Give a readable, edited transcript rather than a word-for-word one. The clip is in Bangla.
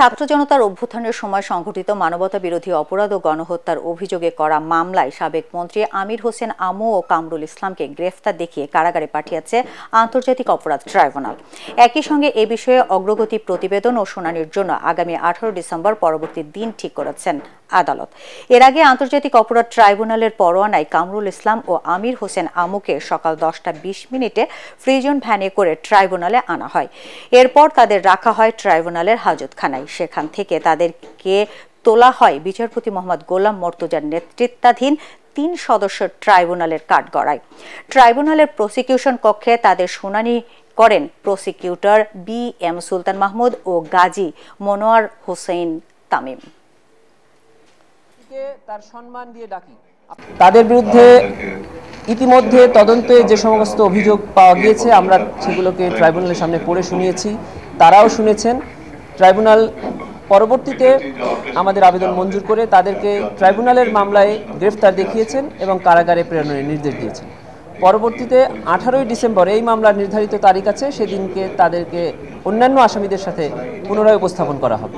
ছাত্র জনতার অভ্যুত্থানের সময় সংঘটিত মানবতা বিরোধী অপরাধ ও গণহত্যার অভিযোগে করা মামলায় সাবেক মন্ত্রী আমির হোসেন আমু ও কামরুল ইসলামকে গ্রেফতার দেখিয়ে কারাগারে পাঠিয়েছে আন্তর্জাতিক অপরাধ ট্রাইব্যুনাল। একই সঙ্গে এ বিষয়ে অগ্রগতি প্রতিবেদন ও শুনানির জন্য আগামী 18 ডিসেম্বর পরবর্তী দিন ঠিক করেছেন আদালত। এর আগে আন্তর্জাতিক অপরাধ ট্রাইব্যুনালের পরোয়ানায় কামরুল ইসলাম ও আমির হোসেন আমুকে সকাল 10:20 ফ্রিজন ভ্যানে করে ট্রাইব্যুনালে আনা হয়। এরপর তাদের রাখা হয় ট্রাইব্যুনালের হাজতখানায়। সেখান থেকে তাদেরকে তোলা হয় বিচারপতি মোহাম্মদ গোলাম মর্তুজার নেতৃত্বাধীন 3 সদস্যের ট্রাইব্যুনালের কাঠগড়ায়। ট্রাইব্যুনালের প্রসিকিউশন কক্ষে তাদের শুনানি করেন প্রসিকিউটর BM সুলতান মাহমুদ ও গাজী মনোয়ার হোসেন তামিম। তার সম্মান দিয়ে ডাকি। তাদের বিরুদ্ধে ইতিমধ্যে তদন্তে যে সমস্ত অভিযোগ পাওয়া গিয়েছে আমরা সেগুলোকে ট্রাইব্যুনালের সামনে পড়ে শুনিয়েছি, তারাও শুনেছেন। ট্রাইব্যুনাল পরবর্তীতে আমাদের আবেদন মঞ্জুর করে তাদেরকে ট্রাইব্যুনালের মামলায় গ্রেফতার দেখিয়েছেন এবং কারাগারে প্রেরণের নির্দেশ দিয়েছেন। পরবর্তীতে 18 ডিসেম্বর এই মামলার নির্ধারিত তারিখ আছে, সেদিনকে তাদেরকে অন্যান্য আসামিদের সাথে পুনরায় উপস্থাপন করা হবে।